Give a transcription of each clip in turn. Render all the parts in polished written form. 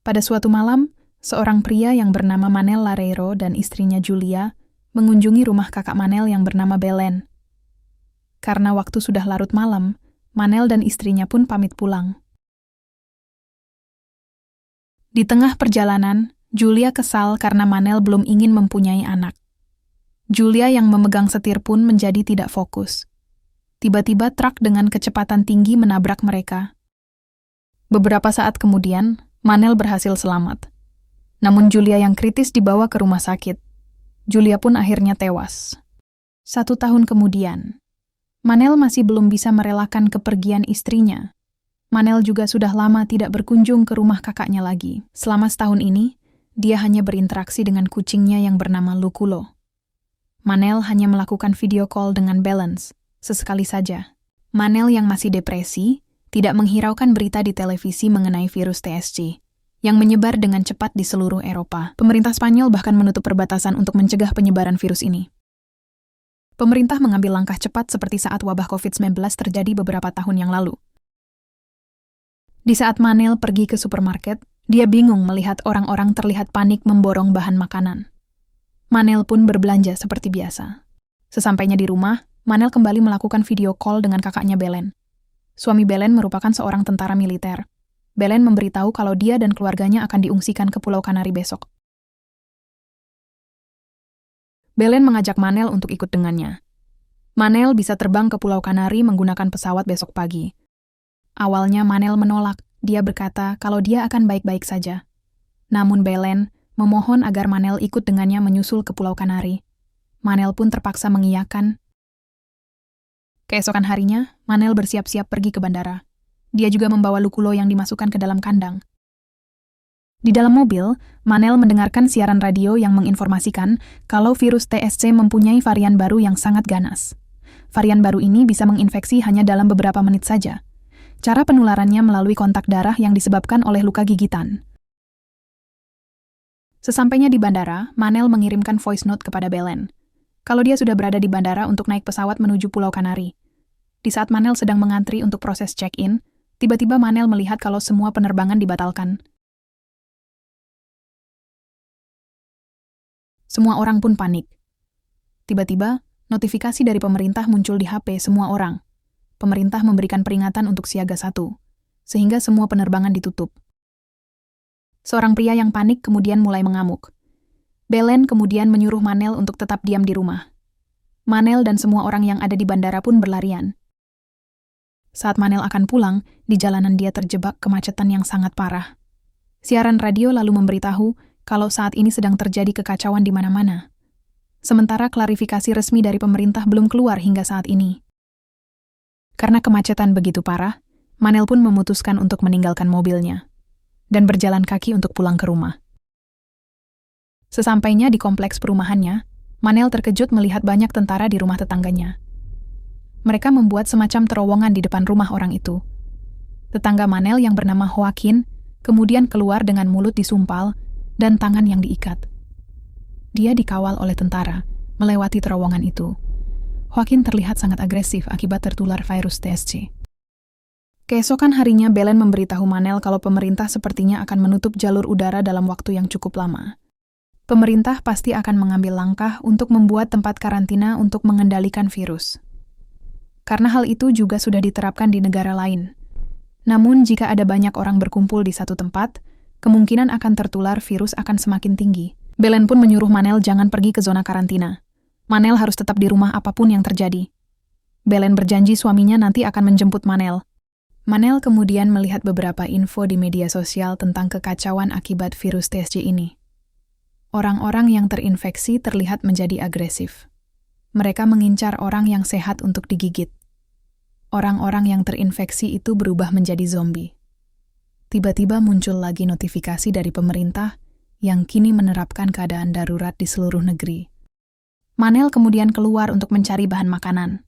Pada suatu malam, seorang pria yang bernama Manel Lareiro dan istrinya Julia mengunjungi rumah kakak Manel yang bernama Belen. Karena waktu sudah larut malam, Manel dan istrinya pun pamit pulang. Di tengah perjalanan, Julia kesal karena Manel belum ingin mempunyai anak. Julia yang memegang setir pun menjadi tidak fokus. Tiba-tiba truk dengan kecepatan tinggi menabrak mereka. Beberapa saat kemudian, Manel berhasil selamat. Namun Julia yang kritis dibawa ke rumah sakit. Julia pun akhirnya tewas. 1 tahun kemudian, Manel masih belum bisa merelakan kepergian istrinya. Manel juga sudah lama tidak berkunjung ke rumah kakaknya lagi. Selama setahun ini, dia hanya berinteraksi dengan kucingnya yang bernama Luculo. Manel hanya melakukan video call dengan Balance, sesekali saja. Manel yang masih depresi, tidak menghiraukan berita di televisi mengenai virus TSC, yang menyebar dengan cepat di seluruh Eropa. Pemerintah Spanyol bahkan menutup perbatasan untuk mencegah penyebaran virus ini. Pemerintah mengambil langkah cepat seperti saat wabah COVID-19 terjadi beberapa tahun yang lalu. Di saat Manel pergi ke supermarket, dia bingung melihat orang-orang terlihat panik memborong bahan makanan. Manel pun berbelanja seperti biasa. Sesampainya di rumah, Manel kembali melakukan video call dengan kakaknya Belen. Suami Belen merupakan seorang tentara militer. Belen memberitahu kalau dia dan keluarganya akan diungsikan ke Pulau Kanari besok. Belen mengajak Manel untuk ikut dengannya. Manel bisa terbang ke Pulau Kanari menggunakan pesawat besok pagi. Awalnya Manel menolak, dia berkata kalau dia akan baik-baik saja. Namun Belen memohon agar Manel ikut dengannya menyusul ke Pulau Kanari. Manel pun terpaksa mengiyakan. Keesokan harinya, Manel bersiap-siap pergi ke bandara. Dia juga membawa Luculo yang dimasukkan ke dalam kandang. Di dalam mobil, Manel mendengarkan siaran radio yang menginformasikan kalau virus TSC mempunyai varian baru yang sangat ganas. Varian baru ini bisa menginfeksi hanya dalam beberapa menit saja. Cara penularannya melalui kontak darah yang disebabkan oleh luka gigitan. Sesampainya di bandara, Manel mengirimkan voice note kepada Belen. Kalau dia sudah berada di bandara untuk naik pesawat menuju Pulau Kanari. Di saat Manel sedang mengantri untuk proses check-in, tiba-tiba Manel melihat kalau semua penerbangan dibatalkan. Semua orang pun panik. Tiba-tiba, notifikasi dari pemerintah muncul di HP semua orang. Pemerintah memberikan peringatan untuk siaga 1, sehingga semua penerbangan ditutup. Seorang pria yang panik kemudian mulai mengamuk. Belen kemudian menyuruh Manel untuk tetap diam di rumah. Manel dan semua orang yang ada di bandara pun berlarian. Saat Manel akan pulang, di jalanan dia terjebak kemacetan yang sangat parah. Siaran radio lalu memberitahu kalau saat ini sedang terjadi kekacauan di mana-mana. Sementara klarifikasi resmi dari pemerintah belum keluar hingga saat ini. Karena kemacetan begitu parah, Manel pun memutuskan untuk meninggalkan mobilnya dan berjalan kaki untuk pulang ke rumah. Sesampainya di kompleks perumahannya, Manel terkejut melihat banyak tentara di rumah tetangganya. Mereka membuat semacam terowongan di depan rumah orang itu. Tetangga Manel yang bernama Joaquin kemudian keluar dengan mulut disumpal dan tangan yang diikat. Dia dikawal oleh tentara melewati terowongan itu. Joaquin terlihat sangat agresif akibat tertular virus TSC. Keesokan harinya Belen memberitahu Manel kalau pemerintah sepertinya akan menutup jalur udara dalam waktu yang cukup lama. Pemerintah pasti akan mengambil langkah untuk membuat tempat karantina untuk mengendalikan virus. Karena hal itu juga sudah diterapkan di negara lain. Namun jika ada banyak orang berkumpul di satu tempat, kemungkinan akan tertular virus akan semakin tinggi. Belen pun menyuruh Manel jangan pergi ke zona karantina. Manel harus tetap di rumah apapun yang terjadi. Belen berjanji suaminya nanti akan menjemput Manel. Manel kemudian melihat beberapa info di media sosial tentang kekacauan akibat virus TSC ini. Orang-orang yang terinfeksi terlihat menjadi agresif. Mereka mengincar orang yang sehat untuk digigit. Orang-orang yang terinfeksi itu berubah menjadi zombie. Tiba-tiba muncul lagi notifikasi dari pemerintah yang kini menerapkan keadaan darurat di seluruh negeri. Manel kemudian keluar untuk mencari bahan makanan.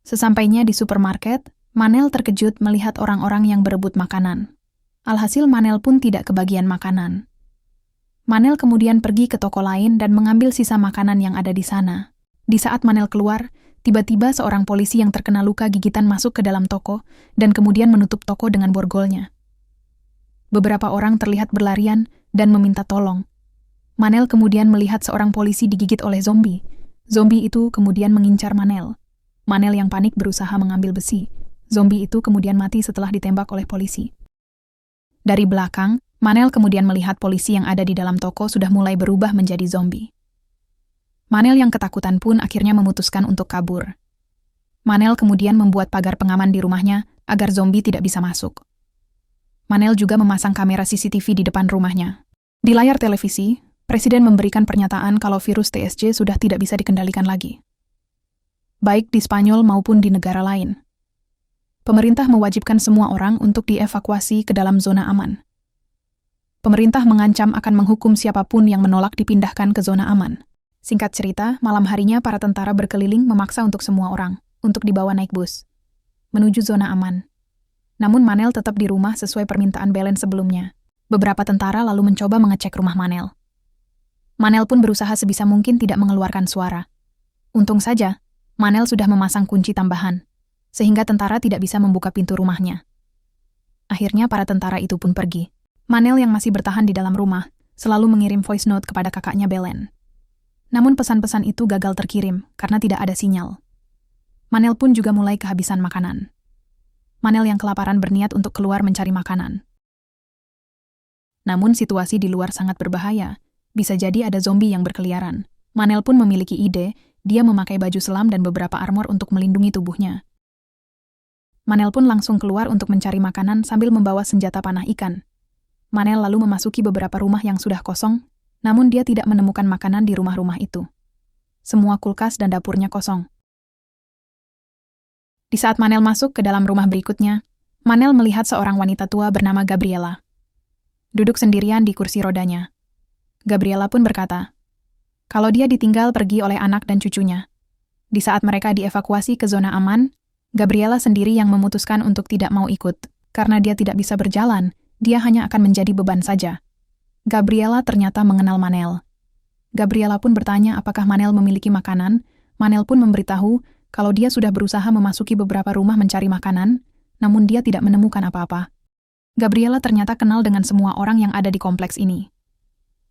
Sesampainya di supermarket, Manel terkejut melihat orang-orang yang berebut makanan. Alhasil Manel pun tidak kebagian makanan. Manel kemudian pergi ke toko lain dan mengambil sisa makanan yang ada di sana. Di saat Manel keluar, tiba-tiba seorang polisi yang terkena luka gigitan masuk ke dalam toko dan kemudian menutup toko dengan borgolnya. Beberapa orang terlihat berlarian dan meminta tolong. Manel kemudian melihat seorang polisi digigit oleh zombie. Zombie itu kemudian mengincar Manel. Manel yang panik berusaha mengambil besi. Zombie itu kemudian mati setelah ditembak oleh polisi. Dari belakang, Manel kemudian melihat polisi yang ada di dalam toko sudah mulai berubah menjadi zombie. Manel yang ketakutan pun akhirnya memutuskan untuk kabur. Manel kemudian membuat pagar pengaman di rumahnya agar zombie tidak bisa masuk. Manel juga memasang kamera CCTV di depan rumahnya. Di layar televisi, Presiden memberikan pernyataan kalau virus TSJ sudah tidak bisa dikendalikan lagi. Baik di Spanyol maupun di negara lain. Pemerintah mewajibkan semua orang untuk dievakuasi ke dalam zona aman. Pemerintah mengancam akan menghukum siapapun yang menolak dipindahkan ke zona aman. Singkat cerita, malam harinya para tentara berkeliling memaksa untuk semua orang untuk dibawa naik bus menuju zona aman. Namun Manel tetap di rumah sesuai permintaan Belen sebelumnya. Beberapa tentara lalu mencoba mengecek rumah Manel. Manel pun berusaha sebisa mungkin tidak mengeluarkan suara. Untung saja, Manel sudah memasang kunci tambahan, sehingga tentara tidak bisa membuka pintu rumahnya. Akhirnya para tentara itu pun pergi. Manel yang masih bertahan di dalam rumah, selalu mengirim voice note kepada kakaknya Belen. Namun pesan-pesan itu gagal terkirim karena tidak ada sinyal. Manel pun juga mulai kehabisan makanan. Manel yang kelaparan berniat untuk keluar mencari makanan. Namun situasi di luar sangat berbahaya. Bisa jadi ada zombie yang berkeliaran. Manel pun memiliki ide, dia memakai baju selam dan beberapa armor untuk melindungi tubuhnya. Manel pun langsung keluar untuk mencari makanan sambil membawa senjata panah ikan. Manel lalu memasuki beberapa rumah yang sudah kosong, namun dia tidak menemukan makanan di rumah-rumah itu. Semua kulkas dan dapurnya kosong. Di saat Manel masuk ke dalam rumah berikutnya, Manel melihat seorang wanita tua bernama Gabriela. Duduk sendirian di kursi rodanya. Gabriela pun berkata, kalau dia ditinggal pergi oleh anak dan cucunya. Di saat mereka dievakuasi ke zona aman, Gabriela sendiri yang memutuskan untuk tidak mau ikut. Karena dia tidak bisa berjalan, dia hanya akan menjadi beban saja. Gabriela ternyata mengenal Manel. Gabriela pun bertanya apakah Manel memiliki makanan. Manel pun memberitahu kalau dia sudah berusaha memasuki beberapa rumah mencari makanan, namun dia tidak menemukan apa-apa. Gabriela ternyata kenal dengan semua orang yang ada di kompleks ini.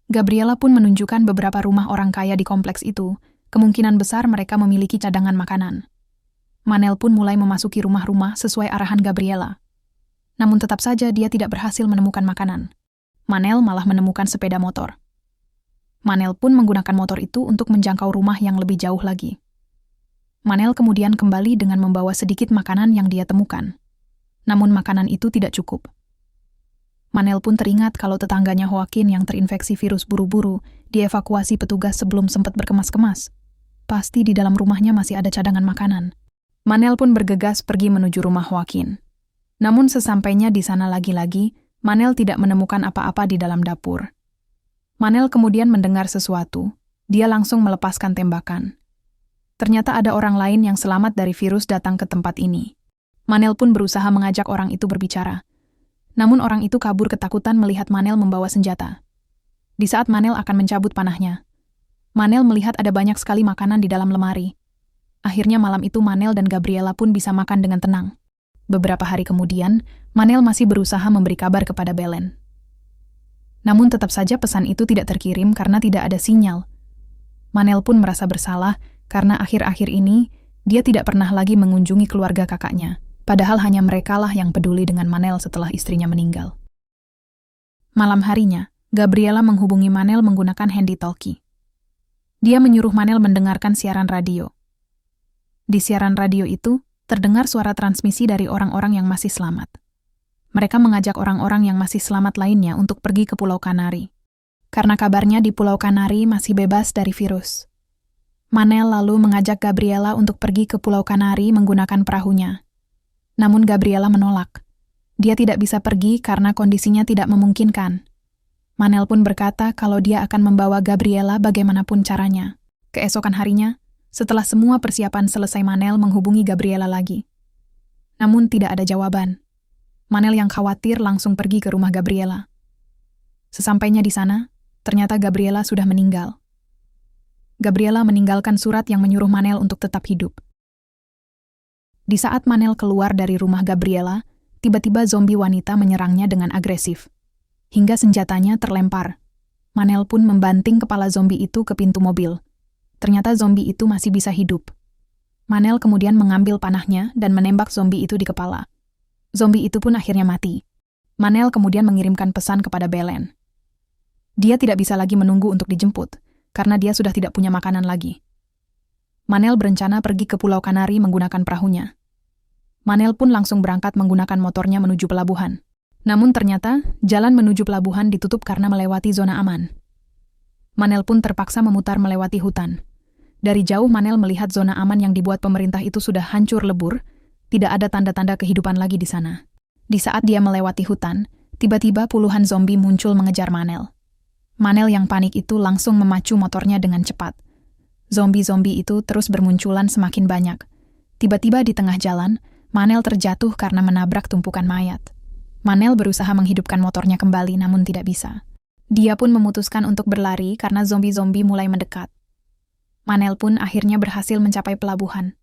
Gabriela pun menunjukkan beberapa rumah orang kaya di kompleks itu. Kemungkinan besar mereka memiliki cadangan makanan. Manel pun mulai memasuki rumah-rumah sesuai arahan Gabriela. Namun tetap saja dia tidak berhasil menemukan makanan. Manel malah menemukan sepeda motor. Manel pun menggunakan motor itu untuk menjangkau rumah yang lebih jauh lagi. Manel kemudian kembali dengan membawa sedikit makanan yang dia temukan. Namun makanan itu tidak cukup. Manel pun teringat kalau tetangganya Joaquin yang terinfeksi virus buru-buru dievakuasi petugas sebelum sempat berkemas-kemas. Pasti di dalam rumahnya masih ada cadangan makanan. Manel pun bergegas pergi menuju rumah Joaquin. Namun sesampainya di sana lagi-lagi, Manel tidak menemukan apa-apa di dalam dapur. Manel kemudian mendengar sesuatu. Dia langsung melepaskan tembakan. Ternyata ada orang lain yang selamat dari virus datang ke tempat ini. Manel pun berusaha mengajak orang itu berbicara. Namun orang itu kabur ketakutan melihat Manel membawa senjata. Di saat Manel akan mencabut panahnya, Manel melihat ada banyak sekali makanan di dalam lemari. Akhirnya malam itu Manel dan Gabriela pun bisa makan dengan tenang. Beberapa hari kemudian, Manel masih berusaha memberi kabar kepada Belen. Namun tetap saja pesan itu tidak terkirim karena tidak ada sinyal. Manel pun merasa bersalah karena akhir-akhir ini dia tidak pernah lagi mengunjungi keluarga kakaknya. Padahal hanya merekalah yang peduli dengan Manel setelah istrinya meninggal. Malam harinya, Gabriela menghubungi Manel menggunakan handy-talkie. Dia menyuruh Manel mendengarkan siaran radio. Di siaran radio itu, terdengar suara transmisi dari orang-orang yang masih selamat. Mereka mengajak orang-orang yang masih selamat lainnya untuk pergi ke Pulau Kanari. Karena kabarnya di Pulau Kanari masih bebas dari virus. Manel lalu mengajak Gabriela untuk pergi ke Pulau Kanari menggunakan perahunya. Namun Gabriela menolak. Dia tidak bisa pergi karena kondisinya tidak memungkinkan. Manel pun berkata kalau dia akan membawa Gabriela bagaimanapun caranya. Keesokan harinya, setelah semua persiapan selesai, Manel menghubungi Gabriela lagi. Namun tidak ada jawaban. Manel yang khawatir langsung pergi ke rumah Gabriela. Sesampainya di sana, ternyata Gabriela sudah meninggal. Gabriela meninggalkan surat yang menyuruh Manel untuk tetap hidup. Di saat Manel keluar dari rumah Gabriela, tiba-tiba zombie wanita menyerangnya dengan agresif. hingga senjatanya terlempar. Manel pun membanting kepala zombie itu ke pintu mobil. Ternyata zombie itu masih bisa hidup. Manel kemudian mengambil panahnya dan menembak zombie itu di kepala. Zombie itu pun akhirnya mati. Manel kemudian mengirimkan pesan kepada Belen. Dia tidak bisa lagi menunggu untuk dijemput, karena dia sudah tidak punya makanan lagi. Manel berencana pergi ke Pulau Kanari menggunakan perahunya. Manel pun langsung berangkat menggunakan motornya menuju pelabuhan. Namun ternyata, jalan menuju pelabuhan ditutup karena melewati zona aman. Manel pun terpaksa memutar melewati hutan. Dari jauh Manel melihat zona aman yang dibuat pemerintah itu sudah hancur lebur, tidak ada tanda-tanda kehidupan lagi di sana. Di saat dia melewati hutan, tiba-tiba puluhan zombie muncul mengejar Manel. Manel yang panik itu langsung memacu motornya dengan cepat. Zombie-zombie itu terus bermunculan semakin banyak. Tiba-tiba di tengah jalan, Manel terjatuh karena menabrak tumpukan mayat. Manel berusaha menghidupkan motornya kembali namun tidak bisa. Dia pun memutuskan untuk berlari karena zombie-zombie mulai mendekat. Manel pun akhirnya berhasil mencapai pelabuhan.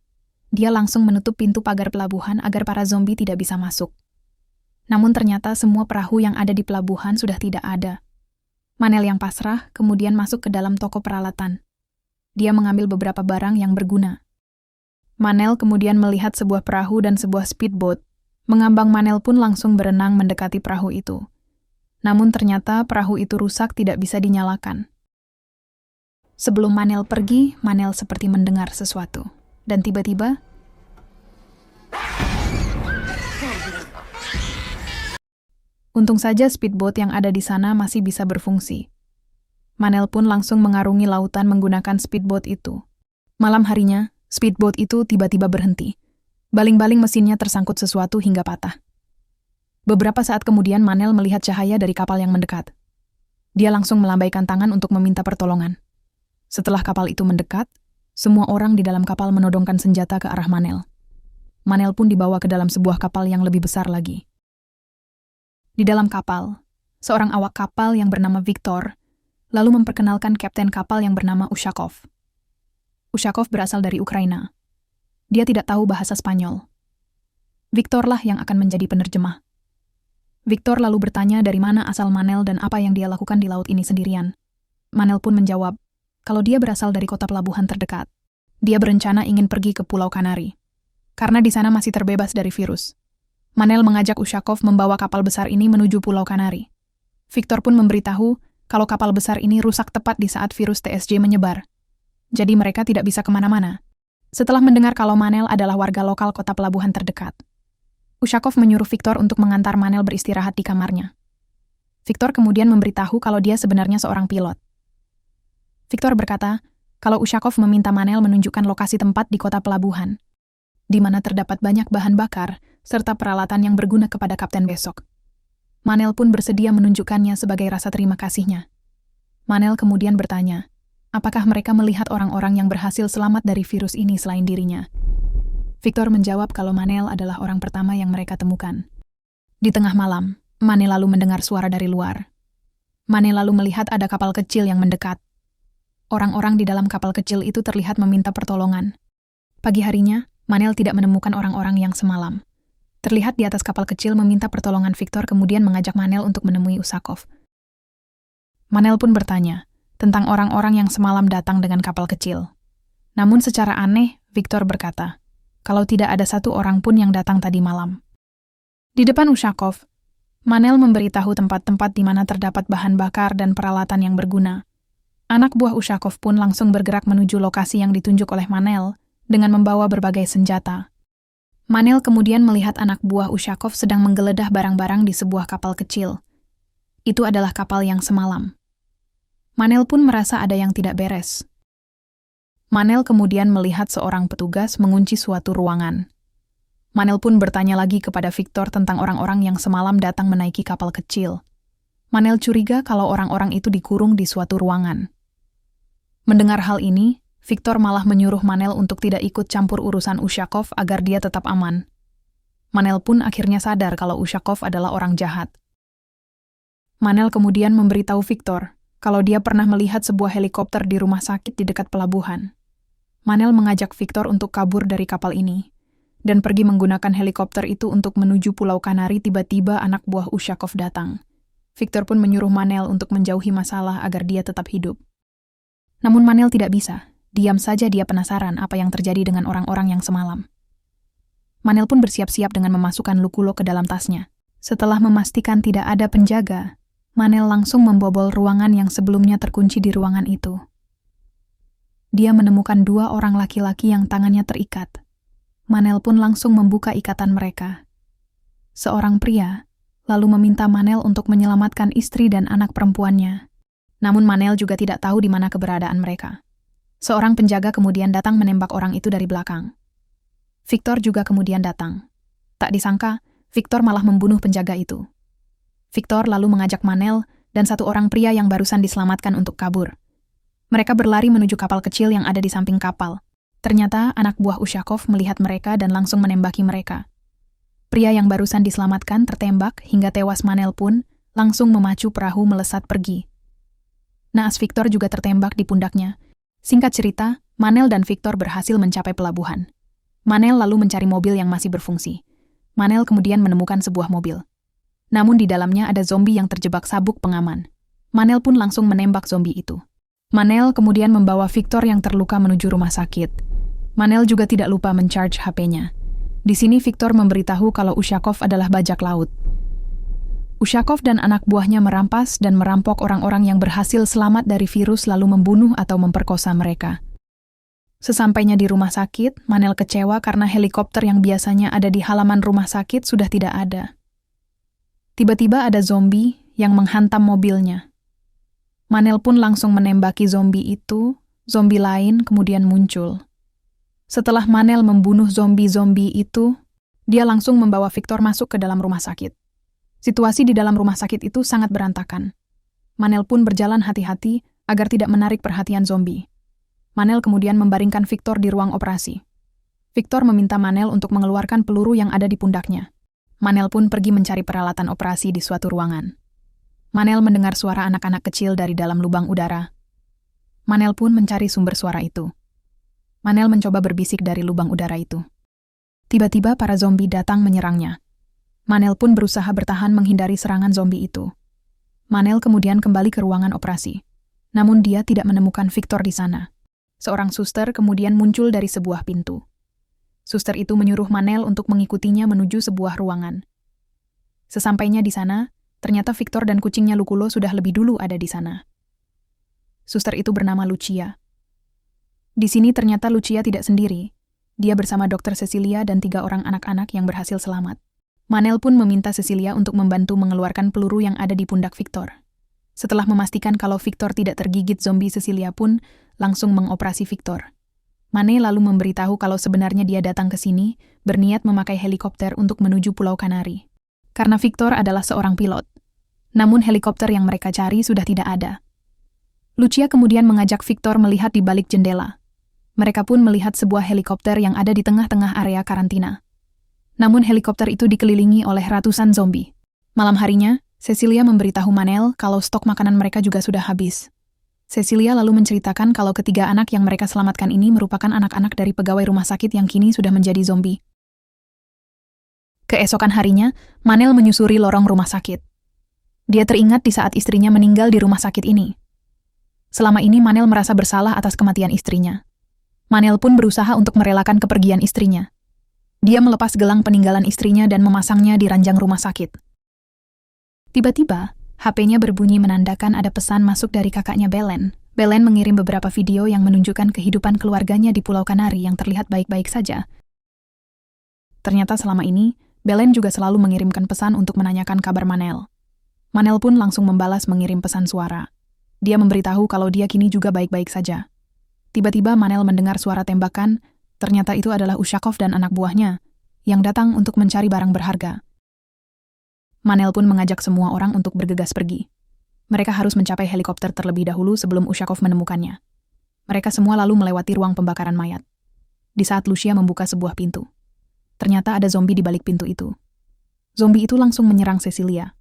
Dia langsung menutup pintu pagar pelabuhan agar para zombie tidak bisa masuk. Namun ternyata semua perahu yang ada di pelabuhan sudah tidak ada. Manel yang pasrah kemudian masuk ke dalam toko peralatan. Dia mengambil beberapa barang yang berguna. Manel kemudian melihat sebuah perahu dan sebuah speedboat. Mengambang Manel pun langsung berenang mendekati perahu itu. Namun ternyata perahu itu rusak tidak bisa dinyalakan. Sebelum Manel pergi, Manel seperti mendengar sesuatu. Dan tiba-tiba, untung saja speedboat yang ada di sana masih bisa berfungsi. Manel pun langsung mengarungi lautan menggunakan speedboat itu. Malam harinya, speedboat itu tiba-tiba berhenti. Baling-baling mesinnya tersangkut sesuatu hingga patah. Beberapa saat kemudian Manel melihat cahaya dari kapal yang mendekat. Dia langsung melambaikan tangan untuk meminta pertolongan. Setelah kapal itu mendekat, semua orang di dalam kapal menodongkan senjata ke arah Manel. Manel pun dibawa ke dalam sebuah kapal yang lebih besar lagi. Di dalam kapal, seorang awak kapal yang bernama Viktor lalu memperkenalkan kapten kapal yang bernama Ushakov. Ushakov berasal dari Ukraina. Dia tidak tahu bahasa Spanyol. Viktorlah yang akan menjadi penerjemah. Viktor lalu bertanya dari mana asal Manel dan apa yang dia lakukan di laut ini sendirian. Manel pun menjawab, kalau dia berasal dari kota pelabuhan terdekat. Dia berencana ingin pergi ke Pulau Kanari, karena di sana masih terbebas dari virus. Manel mengajak Ushakov membawa kapal besar ini menuju Pulau Kanari. Viktor pun memberitahu kalau kapal besar ini rusak tepat di saat virus TSJ menyebar. Jadi mereka tidak bisa kemana-mana. Setelah mendengar kalau Manel adalah warga lokal kota pelabuhan terdekat, Ushakov menyuruh Viktor untuk mengantar Manel beristirahat di kamarnya. Viktor kemudian memberitahu kalau dia sebenarnya seorang pilot. Viktor berkata kalau Ushakov meminta Manel menunjukkan lokasi tempat di kota pelabuhan, di mana terdapat banyak bahan bakar serta peralatan yang berguna kepada kapten besok. Manel pun bersedia menunjukkannya sebagai rasa terima kasihnya. Manel kemudian bertanya, apakah mereka melihat orang-orang yang berhasil selamat dari virus ini selain dirinya? Viktor menjawab kalau Manel adalah orang pertama yang mereka temukan. Di tengah malam, Manel lalu mendengar suara dari luar. Manel lalu melihat ada kapal kecil yang mendekat. Orang-orang di dalam kapal kecil itu terlihat meminta pertolongan. Pagi harinya, Manel tidak menemukan orang-orang yang semalam. Terlihat di atas kapal kecil meminta pertolongan Viktor kemudian mengajak Manel untuk menemui Ushakov. Manel pun bertanya tentang orang-orang yang semalam datang dengan kapal kecil. Namun secara aneh, Viktor berkata, kalau tidak ada satu orang pun yang datang tadi malam. Di depan Ushakov, Manel memberitahu tempat-tempat di mana terdapat bahan bakar dan peralatan yang berguna. Anak buah Ushakov pun langsung bergerak menuju lokasi yang ditunjuk oleh Manel dengan membawa berbagai senjata. Manel kemudian melihat anak buah Ushakov sedang menggeledah barang-barang di sebuah kapal kecil. Itu adalah kapal yang semalam. Manel pun merasa ada yang tidak beres. Manel kemudian melihat seorang petugas mengunci suatu ruangan. Manel pun bertanya lagi kepada Viktor tentang orang-orang yang semalam datang menaiki kapal kecil. Manel curiga kalau orang-orang itu dikurung di suatu ruangan. Mendengar hal ini, Viktor malah menyuruh Manel untuk tidak ikut campur urusan Ushakov agar dia tetap aman. Manel pun akhirnya sadar kalau Ushakov adalah orang jahat. Manel kemudian memberitahu Viktor kalau dia pernah melihat sebuah helikopter di rumah sakit di dekat pelabuhan. Manel mengajak Viktor untuk kabur dari kapal ini dan pergi menggunakan helikopter itu untuk menuju Pulau Kanari. Tiba-tiba anak buah Ushakov datang. Victor pun menyuruh Manel untuk menjauhi masalah agar dia tetap hidup. Namun Manel tidak bisa. Diam saja dia penasaran apa yang terjadi dengan orang-orang yang semalam. Manel pun bersiap-siap dengan memasukkan Luculo ke dalam tasnya. Setelah memastikan tidak ada penjaga, Manel langsung membobol ruangan yang sebelumnya terkunci di ruangan itu. Dia menemukan 2 orang laki-laki yang tangannya terikat. Manel pun langsung membuka ikatan mereka. Seorang pria lalu meminta Manel untuk menyelamatkan istri dan anak perempuannya. Namun Manel juga tidak tahu di mana keberadaan mereka. Seorang penjaga kemudian datang menembak orang itu dari belakang. Victor juga kemudian datang. Tak disangka, Victor malah membunuh penjaga itu. Victor lalu mengajak Manel dan 1 orang pria yang barusan diselamatkan untuk kabur. Mereka berlari menuju kapal kecil yang ada di samping kapal. Ternyata anak buah Ushakov melihat mereka dan langsung menembaki mereka. Pria yang barusan diselamatkan tertembak hingga tewas. Manel pun langsung memacu perahu melesat pergi. Naas Victor juga tertembak di pundaknya. Singkat cerita, Manel dan Victor berhasil mencapai pelabuhan. Manel lalu mencari mobil yang masih berfungsi. Manel kemudian menemukan sebuah mobil. Namun di dalamnya ada zombie yang terjebak sabuk pengaman. Manel pun langsung menembak zombie itu. Manel kemudian membawa Victor yang terluka menuju rumah sakit. Manel juga tidak lupa mencharge HP-nya. Di sini Victor memberitahu kalau Ushakov adalah bajak laut. Ushakov dan anak buahnya merampas dan merampok orang-orang yang berhasil selamat dari virus lalu membunuh atau memperkosa mereka. Sesampainya di rumah sakit, Manel kecewa karena helikopter yang biasanya ada di halaman rumah sakit sudah tidak ada. Tiba-tiba ada zombie yang menghantam mobilnya. Manel pun langsung menembaki zombie itu, zombie lain kemudian muncul. Setelah Manel membunuh zombie-zombie itu, dia langsung membawa Victor masuk ke dalam rumah sakit. Situasi di dalam rumah sakit itu sangat berantakan. Manel pun berjalan hati-hati agar tidak menarik perhatian zombie. Manel kemudian membaringkan Victor di ruang operasi. Victor meminta Manel untuk mengeluarkan peluru yang ada di pundaknya. Manel pun pergi mencari peralatan operasi di suatu ruangan. Manel mendengar suara anak-anak kecil dari dalam lubang udara. Manel pun mencari sumber suara itu. Manel mencoba berbisik dari lubang udara itu. Tiba-tiba para zombie datang menyerangnya. Manel pun berusaha bertahan menghindari serangan zombie itu. Manel kemudian kembali ke ruangan operasi. Namun dia tidak menemukan Victor di sana. Seorang suster kemudian muncul dari sebuah pintu. Suster itu menyuruh Manel untuk mengikutinya menuju sebuah ruangan. Sesampainya di sana, ternyata Victor dan kucingnya Luculo sudah lebih dulu ada di sana. Suster itu bernama Lucia. Di sini ternyata Lucia tidak sendiri. Dia bersama Dr. Cecilia dan 3 orang anak-anak yang berhasil selamat. Manel pun meminta Cecilia untuk membantu mengeluarkan peluru yang ada di pundak Victor. Setelah memastikan kalau Victor tidak tergigit zombie, Cecilia pun langsung mengoperasi Victor. Manel lalu memberitahu kalau sebenarnya dia datang ke sini berniat memakai helikopter untuk menuju Pulau Kanari. Karena Victor adalah seorang pilot. Namun helikopter yang mereka cari sudah tidak ada. Lucia kemudian mengajak Victor melihat di balik jendela. Mereka pun melihat sebuah helikopter yang ada di tengah-tengah area karantina. Namun helikopter itu dikelilingi oleh ratusan zombie. Malam harinya, Cecilia memberitahu Manel kalau stok makanan mereka juga sudah habis. Cecilia lalu menceritakan kalau ketiga anak yang mereka selamatkan ini merupakan anak-anak dari pegawai rumah sakit yang kini sudah menjadi zombie. Keesokan harinya, Manel menyusuri lorong rumah sakit. Dia teringat di saat istrinya meninggal di rumah sakit ini. Selama ini Manel merasa bersalah atas kematian istrinya. Manel pun berusaha untuk merelakan kepergian istrinya. Dia melepas gelang peninggalan istrinya dan memasangnya di ranjang rumah sakit. Tiba-tiba, HP-nya berbunyi menandakan ada pesan masuk dari kakaknya Belen. Belen mengirim beberapa video yang menunjukkan kehidupan keluarganya di Pulau Kanari yang terlihat baik-baik saja. Ternyata selama ini, Belen juga selalu mengirimkan pesan untuk menanyakan kabar Manel. Manel pun langsung membalas mengirim pesan suara. Dia memberitahu kalau dia kini juga baik-baik saja. Tiba-tiba Manel mendengar suara tembakan. Ternyata itu adalah Ushakov dan anak buahnya yang datang untuk mencari barang berharga. Manel pun mengajak semua orang untuk bergegas pergi. Mereka harus mencapai helikopter terlebih dahulu sebelum Ushakov menemukannya. Mereka semua lalu melewati ruang pembakaran mayat. Di saat Lucia membuka sebuah pintu, ternyata ada zombie di balik pintu itu. Zombie itu langsung menyerang Cecilia.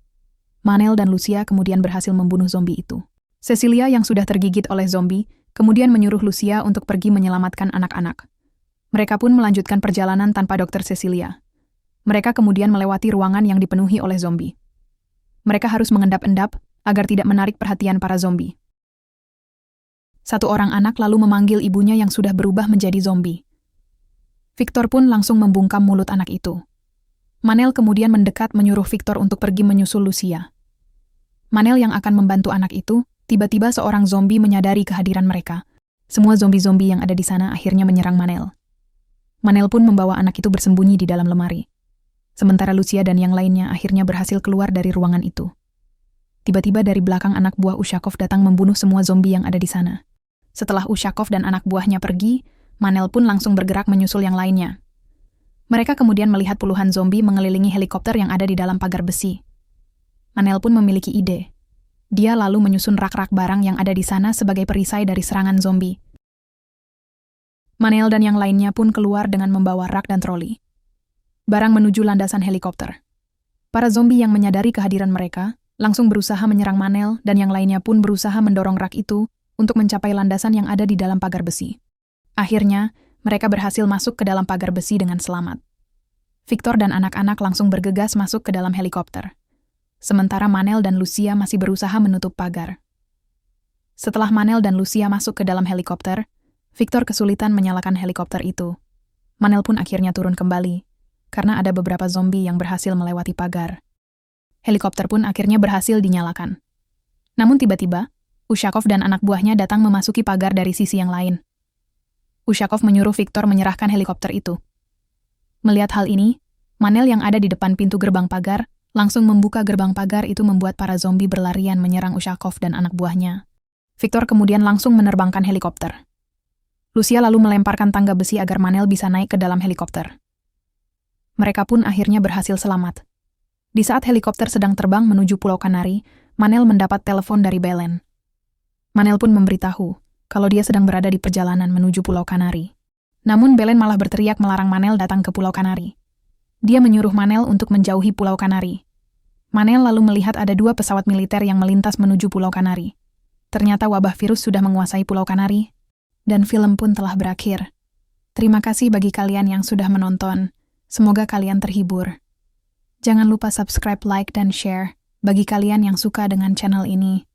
Manel dan Lucia kemudian berhasil membunuh zombie itu. Cecilia yang sudah tergigit oleh zombie kemudian menyuruh Lucia untuk pergi menyelamatkan anak-anak. Mereka pun melanjutkan perjalanan tanpa Dr. Cecilia. Mereka kemudian melewati ruangan yang dipenuhi oleh zombie. Mereka harus mengendap-endap agar tidak menarik perhatian para zombie. Satu orang anak lalu memanggil ibunya yang sudah berubah menjadi zombie. Victor pun langsung membungkam mulut anak itu. Manel kemudian mendekat menyuruh Victor untuk pergi menyusul Lucia. Manel yang akan membantu anak itu, tiba-tiba seorang zombie menyadari kehadiran mereka. Semua zombie-zombie yang ada di sana akhirnya menyerang Manel. Manel pun membawa anak itu bersembunyi di dalam lemari. Sementara Lucia dan yang lainnya akhirnya berhasil keluar dari ruangan itu. Tiba-tiba dari belakang anak buah Ushakov datang membunuh semua zombie yang ada di sana. Setelah Ushakov dan anak buahnya pergi, Manel pun langsung bergerak menyusul yang lainnya. Mereka kemudian melihat puluhan zombie mengelilingi helikopter yang ada di dalam pagar besi. Manel pun memiliki ide. Dia lalu menyusun rak-rak barang yang ada di sana sebagai perisai dari serangan zombie. Manel dan yang lainnya pun keluar dengan membawa rak dan troli. Barang menuju landasan helikopter. Para zombie yang menyadari kehadiran mereka langsung berusaha menyerang Manel dan yang lainnya pun berusaha mendorong rak itu untuk mencapai landasan yang ada di dalam pagar besi. Akhirnya, mereka berhasil masuk ke dalam pagar besi dengan selamat. Victor dan anak-anak langsung bergegas masuk ke dalam helikopter. Sementara Manel dan Lucia masih berusaha menutup pagar. Setelah Manel dan Lucia masuk ke dalam helikopter, Victor kesulitan menyalakan helikopter itu. Manel pun akhirnya turun kembali, karena ada beberapa zombie yang berhasil melewati pagar. Helikopter pun akhirnya berhasil dinyalakan. Namun tiba-tiba, Ushakov dan anak buahnya datang memasuki pagar dari sisi yang lain. Ushakov menyuruh Victor menyerahkan helikopter itu. Melihat hal ini, Manel yang ada di depan pintu gerbang pagar langsung membuka gerbang pagar itu membuat para zombie berlarian menyerang Ushakov dan anak buahnya. Victor kemudian langsung menerbangkan helikopter. Lucia lalu melemparkan tangga besi agar Manel bisa naik ke dalam helikopter. Mereka pun akhirnya berhasil selamat. Di saat helikopter sedang terbang menuju Pulau Kanari, Manel mendapat telepon dari Belen. Manel pun memberitahu kalau dia sedang berada di perjalanan menuju Pulau Kanari. Namun Belen malah berteriak melarang Manel datang ke Pulau Kanari. Dia menyuruh Manel untuk menjauhi Pulau Kanari. Manel lalu melihat ada 2 pesawat militer yang melintas menuju Pulau Kanari. Ternyata wabah virus sudah menguasai Pulau Kanari, dan film pun telah berakhir. Terima kasih bagi kalian yang sudah menonton. Semoga kalian terhibur. Jangan lupa subscribe, like, dan share bagi kalian yang suka dengan channel ini.